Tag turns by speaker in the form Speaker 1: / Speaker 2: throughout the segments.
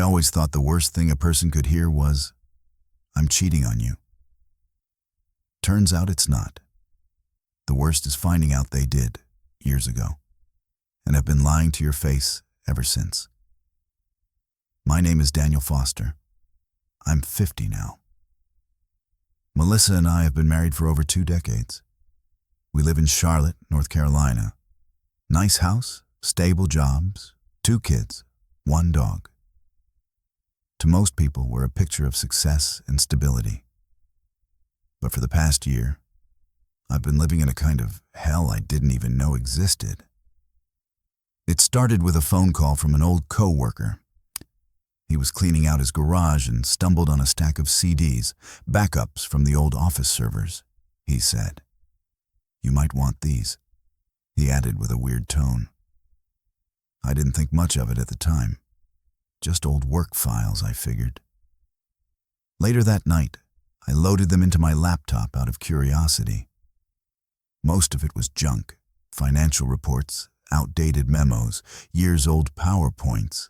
Speaker 1: I always thought the worst thing a person could hear was, "I'm cheating on you." Turns out it's not. The worst is finding out they did, years ago, and have been lying to your face ever since. My name is Daniel Foster. I'm 50 now. Melissa and I have been married for over 2 decades. We live in Charlotte, North Carolina. Nice house, stable jobs, 2 kids, 1 dog. To most people, we're a picture of success and stability. But for the past year, I've been living in a kind of hell I didn't even know existed. It started with a phone call from an old co-worker. He was cleaning out his garage and stumbled on a stack of CDs, backups from the old office servers. He said, "You might want these," he added with a weird tone. I didn't think much of it at the time. Just old work files, I figured. Later that night, I loaded them into my laptop out of curiosity. Most of it was junk, financial reports, outdated memos, years-old PowerPoints.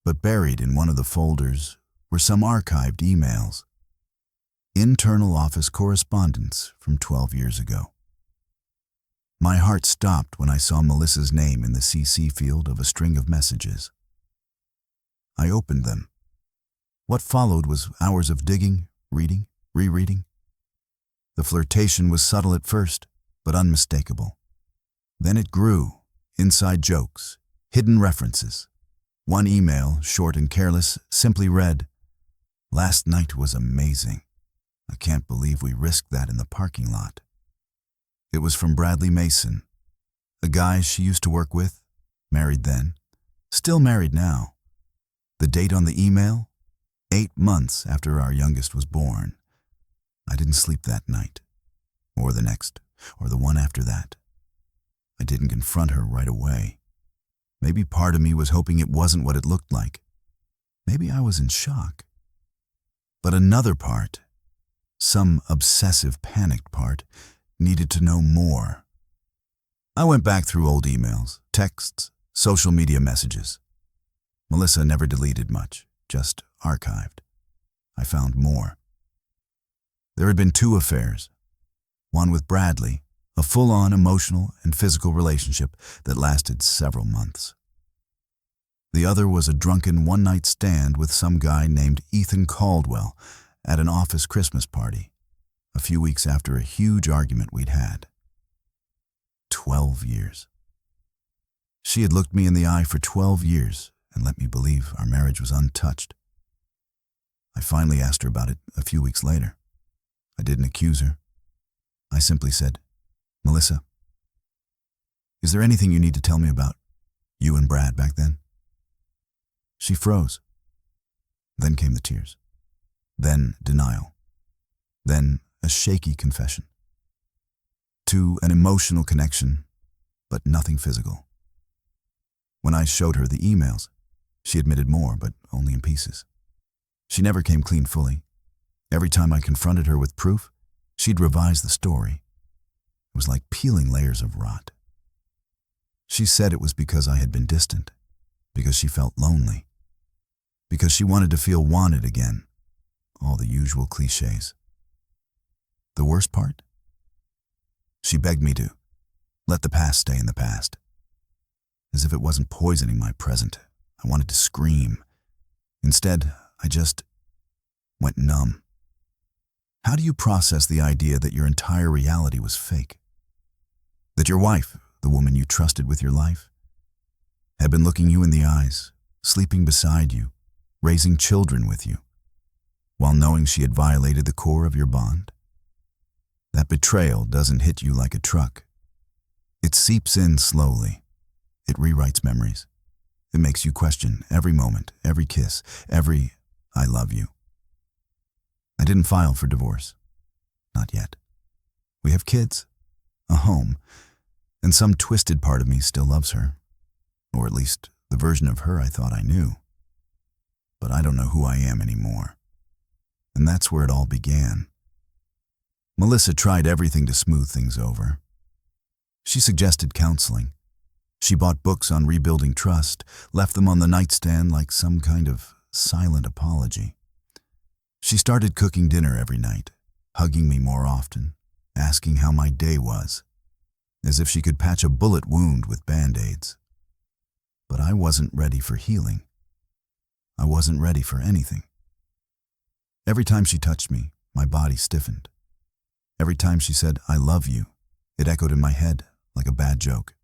Speaker 1: But buried in one of the folders were some archived emails. Internal office correspondence from 12 years ago. My heart stopped when I saw Melissa's name in the CC field of a string of messages. I opened them. What followed was hours of digging, reading, rereading. The flirtation was subtle at first, but unmistakable. Then it grew, inside jokes, hidden references. One email, short and careless, simply read, "Last night was amazing. I can't believe we risked that in the parking lot." It was from Bradley Mason, a guy she used to work with, married then, still married now. The date on the email? 8 months after our youngest was born. I didn't sleep that night, or the next, or the one after that. I didn't confront her right away. Maybe part of me was hoping it wasn't what it looked like. Maybe I was in shock. But another part, some obsessive, panicked part, needed to know more. I went back through old emails, texts, social media messages. Melissa never deleted much, just archived. I found more. There had been 2 affairs. One with Bradley, a full-on emotional and physical relationship that lasted several months. The other was a drunken one-night stand with some guy named Ethan Caldwell at an office Christmas party, a few weeks after a huge argument we'd had. 12 years. She had looked me in the eye for 12 years and let me believe our marriage was untouched. I finally asked her about it a few weeks later. I didn't accuse her. I simply said, "Melissa, is there anything you need to tell me about you and Brad back then?" She froze. Then came the tears. Then denial. Then a shaky confession. To an emotional connection, but nothing physical. When I showed her the emails, she admitted more, but only in pieces. She never came clean fully. Every time I confronted her with proof, she'd revise the story. It was like peeling layers of rot. She said it was because I had been distant, because she felt lonely, because she wanted to feel wanted again, all the usual cliches. The worst part? She begged me to let the past stay in the past. As if it wasn't poisoning my present, I wanted to scream. Instead, I just went numb. How do you process the idea that your entire reality was fake? That your wife, the woman you trusted with your life, had been looking you in the eyes, sleeping beside you, raising children with you, while knowing she had violated the core of your bond? That betrayal doesn't hit you like a truck. It seeps in slowly. It rewrites memories. It makes you question every moment, every kiss, every "I love you." I didn't file for divorce. Not yet. We have kids, a home, and some twisted part of me still loves her. Or at least the version of her I thought I knew. But I don't know who I am anymore. And that's where it all began. Melissa tried everything to smooth things over. She suggested counseling. She bought books on rebuilding trust, left them on the nightstand like some kind of silent apology. She started cooking dinner every night, hugging me more often, asking how my day was, as if she could patch a bullet wound with Band-Aids. But I wasn't ready for healing. I wasn't ready for anything. Every time she touched me, my body stiffened. Every time she said, "I love you," it echoed in my head like a bad joke.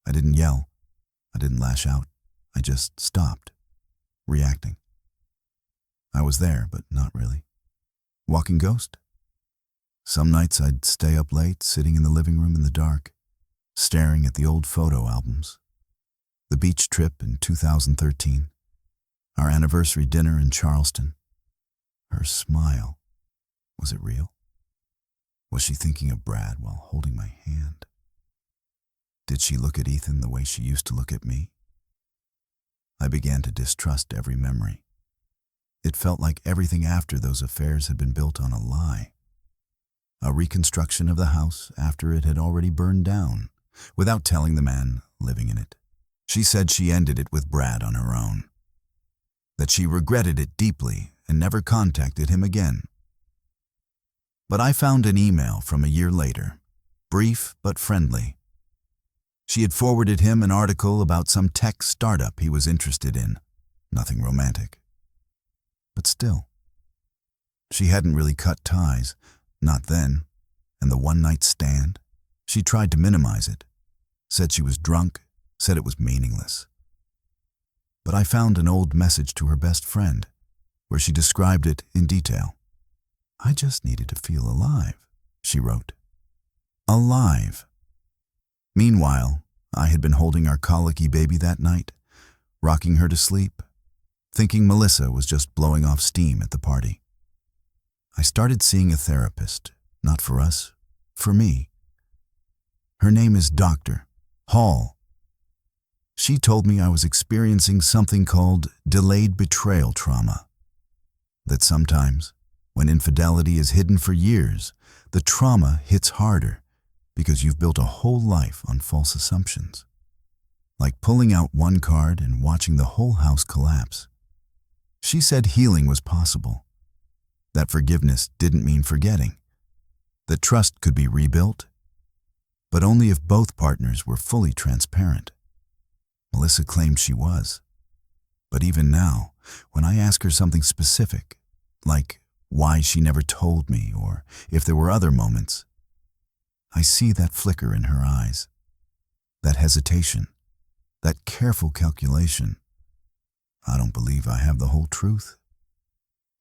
Speaker 1: I didn't yell. I didn't lash out. I just stopped, reacting. I was there, but not really. Walking ghost? Some nights I'd stay up late, sitting in the living room in the dark, staring at the old photo albums. The beach trip in 2013. Our anniversary dinner in Charleston. Her smile. Was it real? Was she thinking of Brad while holding my hand? Did she look at Ethan the way she used to look at me? I began to distrust every memory. It felt like everything after those affairs had been built on a lie. A reconstruction of the house after it had already burned down, without telling the man living in it. She said she ended it with Brad on her own. That she regretted it deeply and never contacted him again. But I found an email from a year later, brief but friendly. She had forwarded him an article about some tech startup he was interested in. Nothing romantic. But still. She hadn't really cut ties, not then, and the one-night stand, she tried to minimize it, said she was drunk, said it was meaningless. But I found an old message to her best friend, where she described it in detail. "I just needed to feel alive," she wrote. Alive. Meanwhile, I had been holding our colicky baby that night, rocking her to sleep, thinking Melissa was just blowing off steam at the party. I started seeing a therapist, not for us, for me. Her name is Dr. Hall. She told me I was experiencing something called delayed betrayal trauma. That sometimes, when infidelity is hidden for years, the trauma hits harder because you've built a whole life on false assumptions. Like pulling out one card and watching the whole house collapse. She said healing was possible. That forgiveness didn't mean forgetting. That trust could be rebuilt, but only if both partners were fully transparent. Melissa claimed she was. But even now, when I ask her something specific, like why she never told me or if there were other moments, I see that flicker in her eyes, that hesitation, that careful calculation. I don't believe I have the whole truth.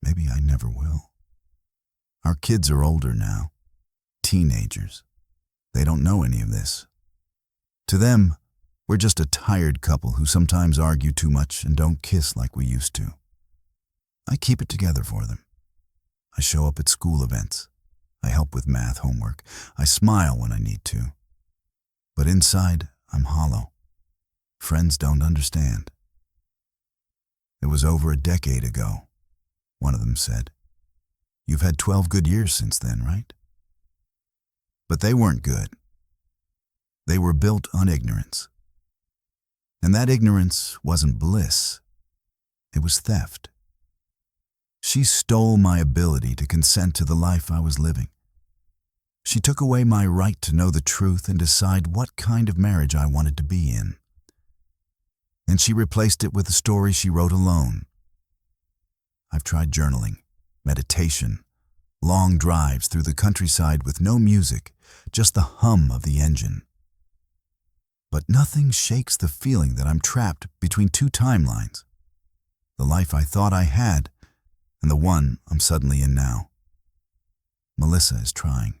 Speaker 1: Maybe I never will. Our kids are older now, teenagers. They don't know any of this. To them, we're just a tired couple who sometimes argue too much and don't kiss like we used to. I keep it together for them. I show up at school events. I help with math homework. I smile when I need to. But inside, I'm hollow. Friends don't understand. It was over a decade ago, one of them said. You've had 12 good years since then, right? But they weren't good. They were built on ignorance. And that ignorance wasn't bliss. It was theft. She stole my ability to consent to the life I was living. She took away my right to know the truth and decide what kind of marriage I wanted to be in. And she replaced it with a story she wrote alone. I've tried journaling, meditation, long drives through the countryside with no music, just the hum of the engine. But nothing shakes the feeling that I'm trapped between two timelines. The life I thought I had and the one I'm suddenly in now. Melissa is trying.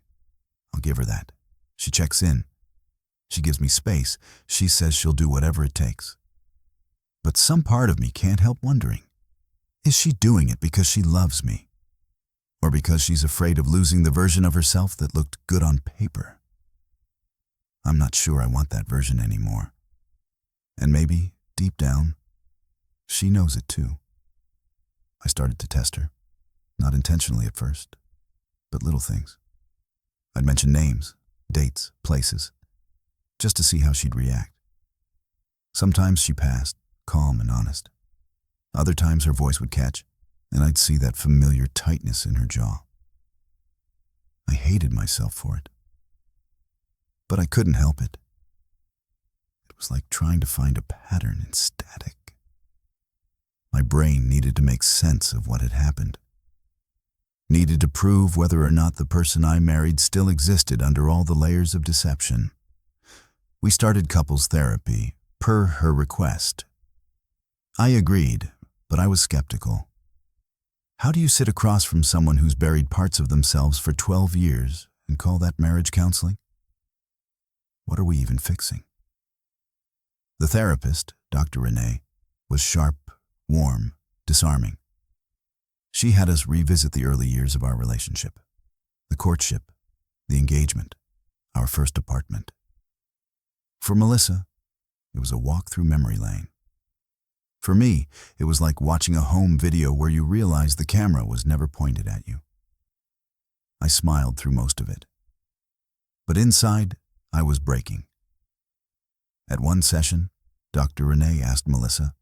Speaker 1: I'll give her that. She checks in. She gives me space. She says she'll do whatever it takes. But some part of me can't help wondering, is she doing it because she loves me? Or because she's afraid of losing the version of herself that looked good on paper? I'm not sure I want that version anymore. And maybe, deep down, she knows it too. I started to test her, not intentionally at first, but little things. I'd mention names, dates, places, just to see how she'd react. Sometimes she passed, calm and honest. Other times her voice would catch, and I'd see that familiar tightness in her jaw. I hated myself for it. But I couldn't help it. It was like trying to find a pattern in static. My brain needed to make sense of what had happened. Needed to prove whether or not the person I married still existed under all the layers of deception. We started couples therapy, per her request. I agreed, but I was skeptical. How do you sit across from someone who's buried parts of themselves for 12 years and call that marriage counseling? What are we even fixing? The therapist, Dr. Renee, was sharp, warm, disarming. She had us revisit the early years of our relationship, the courtship, the engagement, our first apartment. For Melissa, it was a walk through memory lane. For me, it was like watching a home video where you realize the camera was never pointed at you. I smiled through most of it. But inside, I was breaking. At one session, Dr. Renee asked Melissa,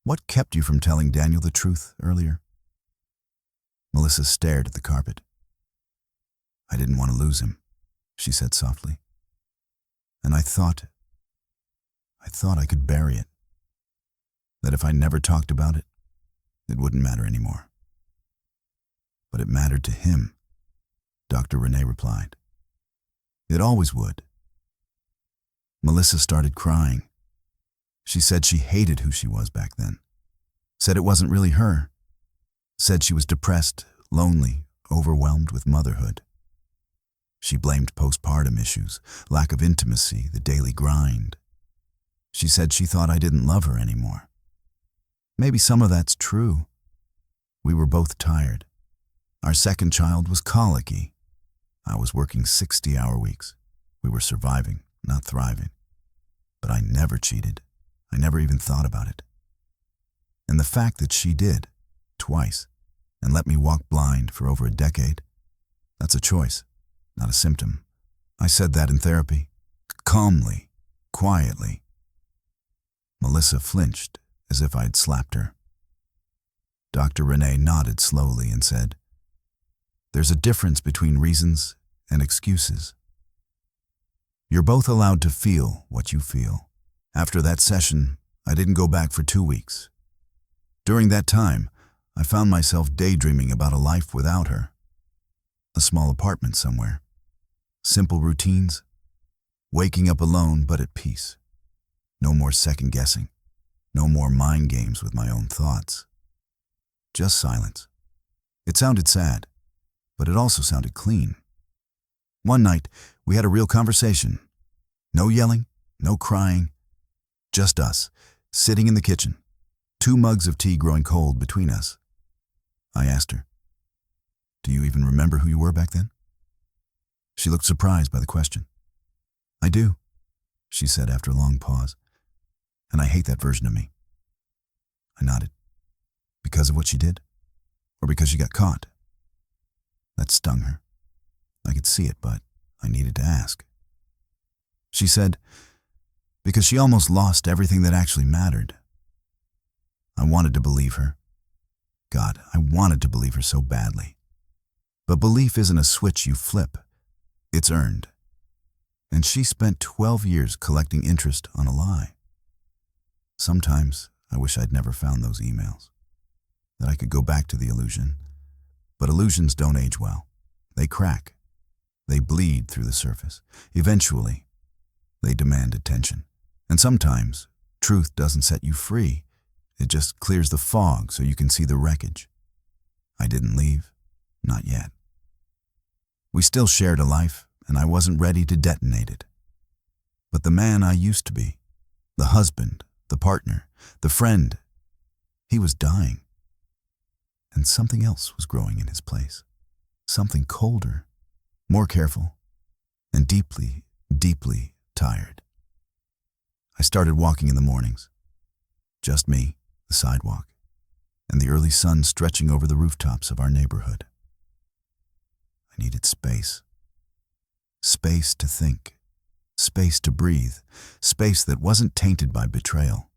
Speaker 1: "What kept you from telling Daniel the truth earlier?" Melissa stared at the carpet. "I didn't want to lose him," she said softly. And I thought I could bury it. That if I never talked about it, it wouldn't matter anymore. But it mattered to him, Dr. Renee replied. It always would. Melissa started crying. She said she hated who she was back then. Said it wasn't really her. Said she was depressed, lonely, overwhelmed with motherhood. She blamed postpartum issues, lack of intimacy, the daily grind. She said she thought I didn't love her anymore. Maybe some of that's true. We were both tired. Our second child was colicky. I was working 60-hour weeks. We were surviving, not thriving. But I never cheated. I never even thought about it. And the fact that she did, twice, and let me walk blind for over a decade, that's a choice, not a symptom. I said that in therapy, calmly, quietly. Melissa flinched, as if I'd slapped her. Dr. Renee nodded slowly and said, "There's a difference between reasons and excuses. You're both allowed to feel what you feel. After that session, I didn't go back for 2 weeks. During that time, I found myself daydreaming about a life without her. A small apartment somewhere. Simple routines. Waking up alone but at peace. No more second guessing. No more mind games with my own thoughts. Just silence. It sounded sad, but it also sounded clean. One night, we had a real conversation. No yelling, no crying. Just us, sitting in the kitchen. 2 mugs of tea growing cold between us. I asked her, "Do you even remember who you were back then?" She looked surprised by the question. "I do," she said after a long pause. "And I hate that version of me." I nodded. Because of what she did? Or because she got caught? That stung her. I could see it, but I needed to ask. She said, "Because she almost lost everything that actually mattered." I wanted to believe her. God, I wanted to believe her so badly. But belief isn't a switch you flip. It's earned. And she spent 12 years collecting interest on a lie. Sometimes I wish I'd never found those emails. That I could go back to the illusion. But illusions don't age well. They crack. They bleed through the surface. Eventually, they demand attention. And sometimes, truth doesn't set you free. It just clears the fog so you can see the wreckage. I didn't leave. Not yet. We still shared a life, and I wasn't ready to detonate it. But the man I used to be, the husband, the partner, the friend, he was dying. And something else was growing in his place. Something colder, more careful, and deeply, deeply tired. I started walking in the mornings. Just me, the sidewalk, and the early sun stretching over the rooftops of our neighborhood. I needed space. Space to think. space to breathe, space that wasn't tainted by betrayal.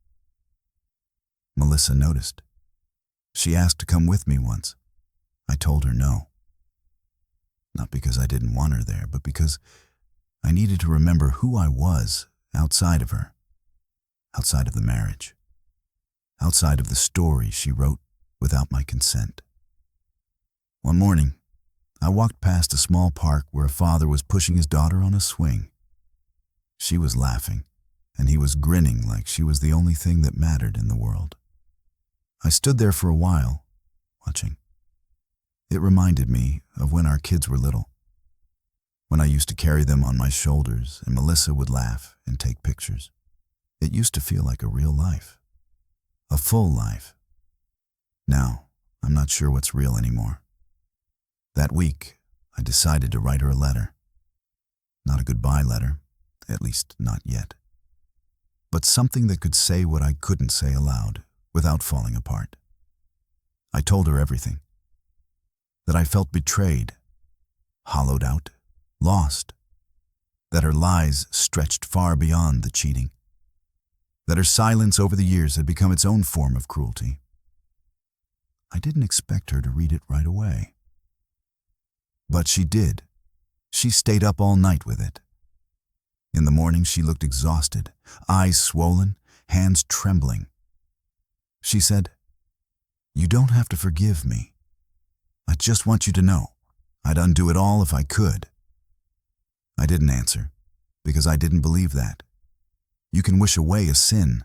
Speaker 1: Melissa noticed. She asked to come with me once. I told her no. Not because I didn't want her there, but because I needed to remember who I was outside of her, outside of the marriage, outside of the story she wrote without my consent. One morning, I walked past a small park where a father was pushing his daughter on a swing. She was laughing, and he was grinning like she was the only thing that mattered in the world. I stood there for a while, watching. It reminded me of when our kids were little, when I used to carry them on my shoulders and Melissa would laugh and take pictures. It used to feel like a real life, a full life. Now, I'm not sure what's real anymore. That week, I decided to write her a letter. Not a goodbye letter, at least not yet. But something that could say what I couldn't say aloud without falling apart. I told her everything. That I felt betrayed, hollowed out, lost. That her lies stretched far beyond the cheating. That her silence over the years had become its own form of cruelty. I didn't expect her to read it right away. But she did. She stayed up all night with it. In the morning, she looked exhausted, eyes swollen, hands trembling. She said, "You don't have to forgive me. I just want you to know I'd undo it all if I could." I didn't answer, because I didn't believe that. You can wish away a sin,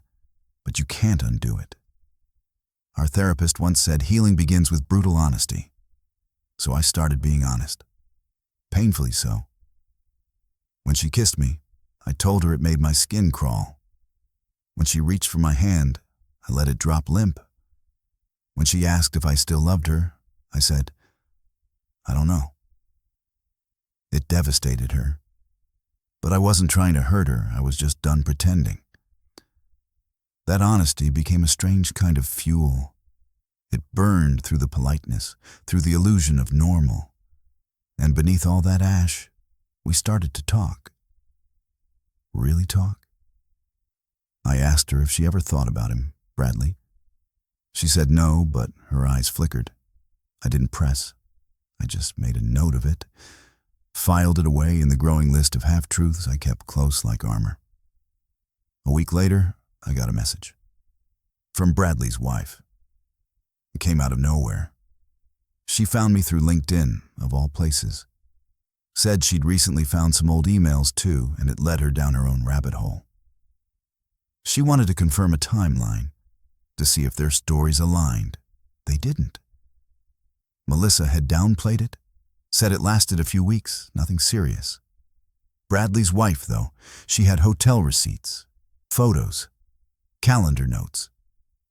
Speaker 1: but you can't undo it. Our therapist once said healing begins with brutal honesty. So I started being honest. Painfully so. When she kissed me, I told her it made my skin crawl. When she reached for my hand, I let it drop limp. When she asked if I still loved her, I said, "I don't know." It devastated her. But I wasn't trying to hurt her, I was just done pretending. That honesty became a strange kind of fuel. It burned through the politeness, through the illusion of normal. And beneath all that ash, we started to talk. Really talk? I asked her if she ever thought about him, Bradley. She said no, but her eyes flickered. I didn't press. I just made a note of it, filed it away in the growing list of half-truths I kept close like armor. A week later, I got a message. From Bradley's wife. It came out of nowhere. She found me through LinkedIn, of all places. Said she'd recently found some old emails too, and it led her down her own rabbit hole. She wanted to confirm a timeline, to see if their stories aligned. They didn't. Melissa had downplayed it, said it lasted a few weeks, nothing serious. Bradley's wife, though, she had hotel receipts, photos, calendar notes.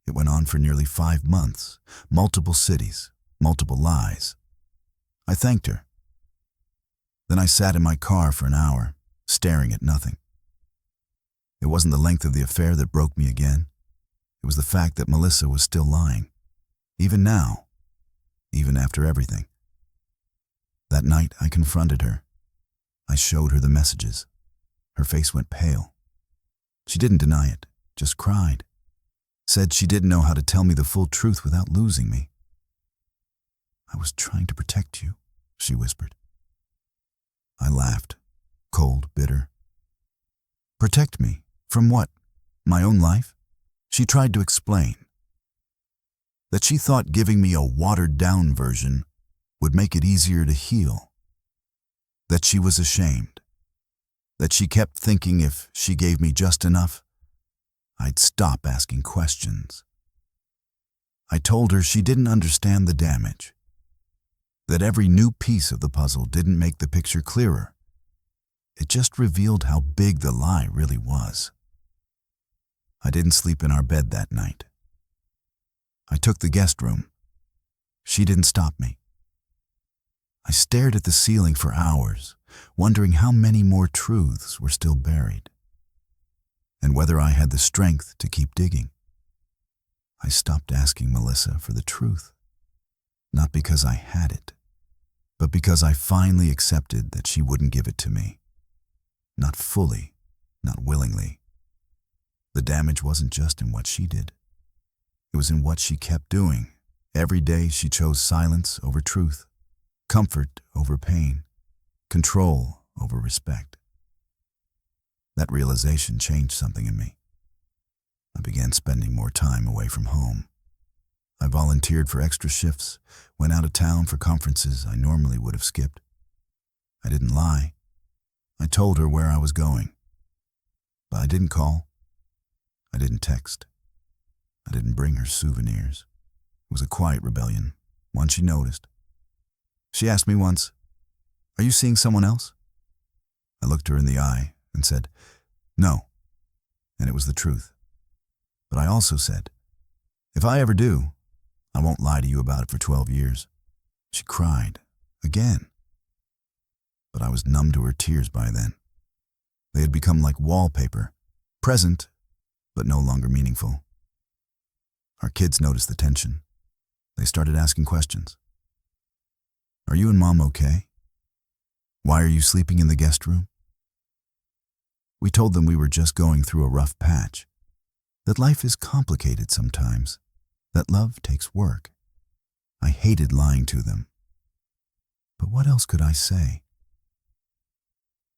Speaker 1: It went on for nearly 5 months, multiple cities, multiple lies. I thanked her. Then I sat in my car for an hour, staring at nothing. It wasn't the length of the affair that broke me again. It was the fact that Melissa was still lying. Even now. Even after everything. That night, I confronted her. I showed her the messages. Her face went pale. She didn't deny it, just cried. Said she didn't know how to tell me the full truth without losing me. "I was trying to protect you," she whispered. I laughed, cold, bitter. Protect me? From what? My own life? She tried to explain. That she thought giving me a watered-down version would make it easier to heal. That she was ashamed. That she kept thinking if she gave me just enough, I'd stop asking questions. I told her she didn't understand the damage. That every new piece of the puzzle didn't make the picture clearer. It just revealed how big the lie really was. I didn't sleep in our bed that night. I took the guest room. She didn't stop me. I stared at the ceiling for hours, wondering how many more truths were still buried, and whether I had the strength to keep digging. I stopped asking Melissa for the truth, not because I had it, but because I finally accepted that she wouldn't give it to me. Not fully, not willingly. The damage wasn't just in what she did. It was in what she kept doing. Every day she chose silence over truth, comfort over pain, control over respect. That realization changed something in me. I began spending more time away from home. I volunteered for extra shifts, went out of town for conferences I normally would have skipped. I didn't lie. I told her where I was going. But I didn't call. I didn't text. I didn't bring her souvenirs. It was a quiet rebellion, one she noticed. She asked me once, "Are you seeing someone else?" I looked her in the eye and said, "No." And it was the truth. But I also said, "If I ever do, I won't lie to you about it for 12 years. She cried, again. But I was numb to her tears by then. They had become like wallpaper, present, but no longer meaningful. Our kids noticed the tension. They started asking questions. "Are you and Mom okay? Why are you sleeping in the guest room?" We told them we were just going through a rough patch, that life is complicated sometimes, that love takes work. I hated lying to them. But what else could I say?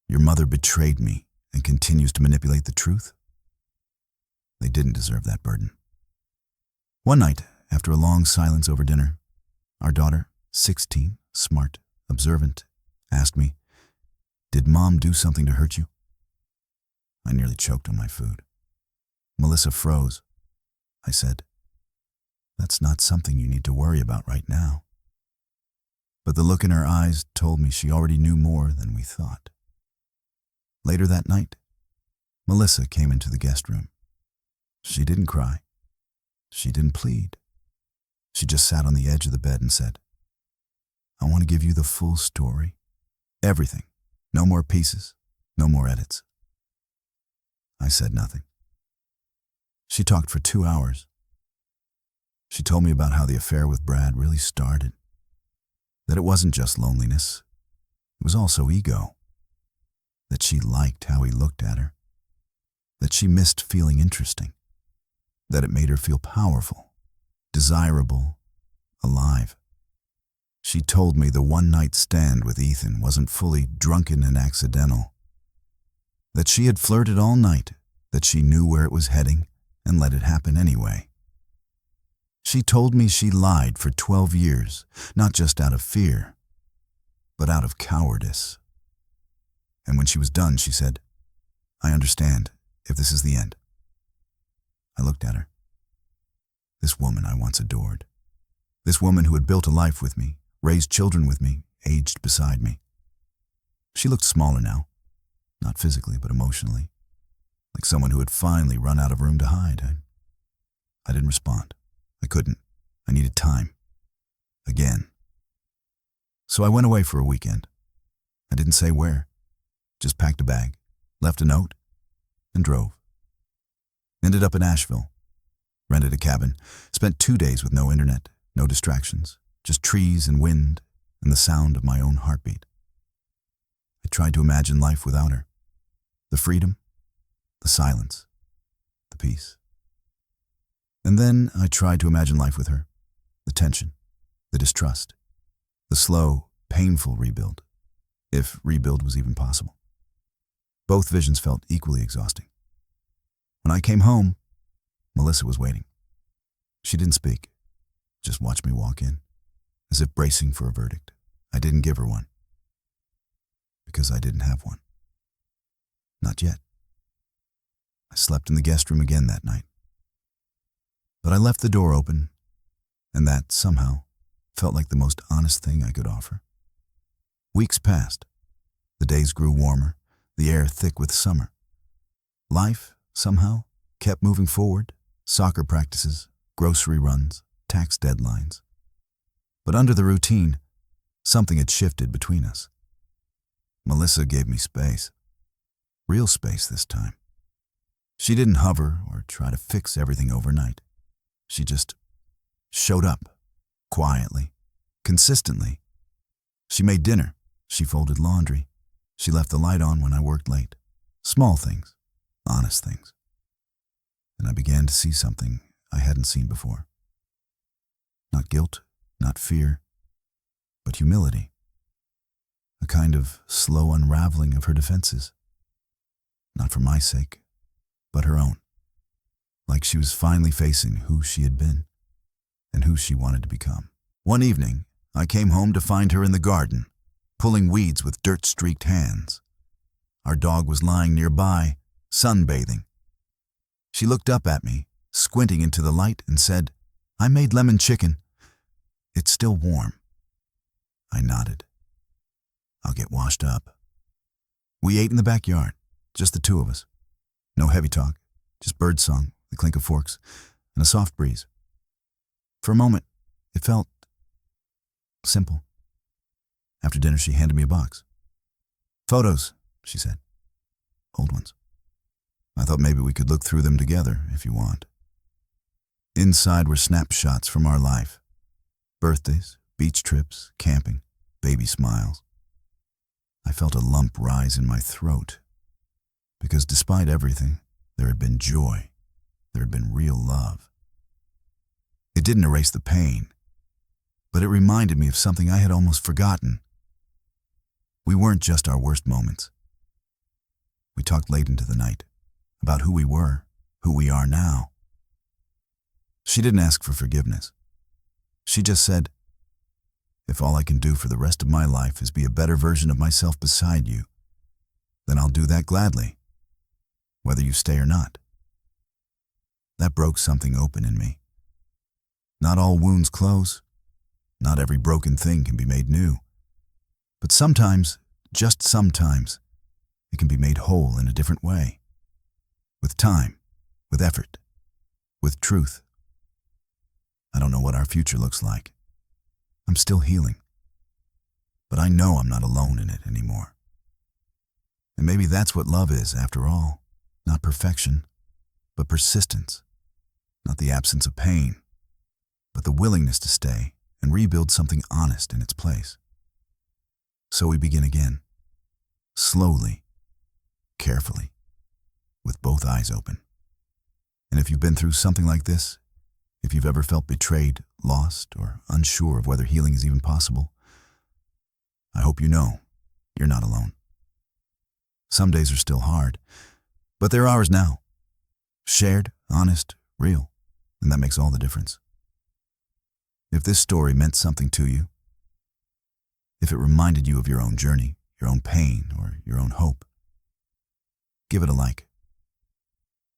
Speaker 1: "Your mother betrayed me and continues to manipulate the truth." They didn't deserve that burden. One night, after a long silence over dinner, our daughter, 16, smart, observant, asked me, "Did Mom do something to hurt you?" I nearly choked on my food. Melissa froze. I said, "That's not something you need to worry about right now." But the look in her eyes told me she already knew more than we thought. Later that night, Melissa came into the guest room. She didn't cry. She didn't plead. She just sat on the edge of the bed and said, "I want to give you the full story. Everything. No more pieces. No more edits." I said nothing. She talked for 2 hours. She told me about how the affair with Brad really started. That it wasn't just loneliness. It was also ego. That she liked how he looked at her. That she missed feeling interesting. That it made her feel powerful, desirable, alive. She told me the one-night stand with Ethan wasn't fully drunken and accidental. That she had flirted all night, that she knew where it was heading and let it happen anyway. She told me she lied for 12 years, not just out of fear, but out of cowardice. And when she was done, she said, "I understand if this is the end." I looked at her. This woman I once adored. This woman who had built a life with me, raised children with me, aged beside me. She looked smaller now, not physically but emotionally, like someone who had finally run out of room to hide. I didn't respond. I couldn't. I needed time. Again. So I went away for a weekend. I didn't say where. Just packed a bag, left a note, and drove. Ended up in Asheville. Rented a cabin. Spent 2 days with no internet, no distractions, just trees and wind and the sound of my own heartbeat. I tried to imagine life without her. The freedom, the silence, the peace. And then I tried to imagine life with her. The tension, the distrust, the slow, painful rebuild, if rebuild was even possible. Both visions felt equally exhausting. When I came home, Melissa was waiting. She didn't speak, just watched me walk in, as if bracing for a verdict. I didn't give her one, because I didn't have one. Not yet. I slept in the guest room again that night. But I left the door open, and that, somehow, felt like the most honest thing I could offer. Weeks passed. The days grew warmer, the air thick with summer. Life, somehow, kept moving forward, soccer practices, grocery runs, tax deadlines. But under the routine, something had shifted between us. Melissa gave me space. Real space this time. She didn't hover or try to fix everything overnight. She just showed up, quietly, consistently. She made dinner. She folded laundry. She left the light on when I worked late. Small things, honest things. And I began to see something I hadn't seen before. Not guilt, not fear, but humility. A kind of slow unraveling of her defenses. Not for my sake, but her own. Like she was finally facing who she had been and who she wanted to become. One evening, I came home to find her in the garden, pulling weeds with dirt-streaked hands. Our dog was lying nearby, sunbathing. She looked up at me, squinting into the light, and said, "I made lemon chicken. It's still warm." I nodded. "I'll get washed up." We ate in the backyard, just the two of us. No heavy talk, just birdsong, the clink of forks, and a soft breeze. For a moment, it felt simple. After dinner, she handed me a box. "Photos," she said. "Old ones. I thought maybe we could look through them together, if you want." Inside were snapshots from our life. Birthdays, beach trips, camping, baby smiles. I felt a lump rise in my throat, because despite everything, there had been joy. There had been real love. It didn't erase the pain, but it reminded me of something I had almost forgotten. We weren't just our worst moments. We talked late into the night about who we were, who we are now. She didn't ask for forgiveness. She just said, "If all I can do for the rest of my life is be a better version of myself beside you, then I'll do that gladly, whether you stay or not." That broke something open in me. Not all wounds close. Not every broken thing can be made new. But sometimes, just sometimes, it can be made whole in a different way. With time, with effort, with truth. I don't know what our future looks like. I'm still healing. But I know I'm not alone in it anymore. And maybe that's what love is, after all. Not perfection, but persistence. Not the absence of pain, but the willingness to stay and rebuild something honest in its place. So we begin again, slowly, carefully, with both eyes open. And if you've been through something like this, if you've ever felt betrayed, lost, or unsure of whether healing is even possible, I hope you know you're not alone. Some days are still hard, but they're ours now. Shared, honest, real, and that makes all the difference. If this story meant something to you, if it reminded you of your own journey, your own pain, or your own hope, give it a like.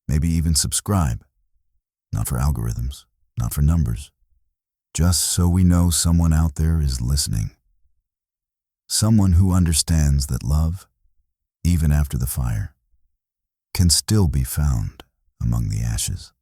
Speaker 1: Maybe even subscribe. Not for algorithms, not for numbers. Just so we know someone out there is listening. Someone who understands that love, even after the fire, can still be found among the ashes.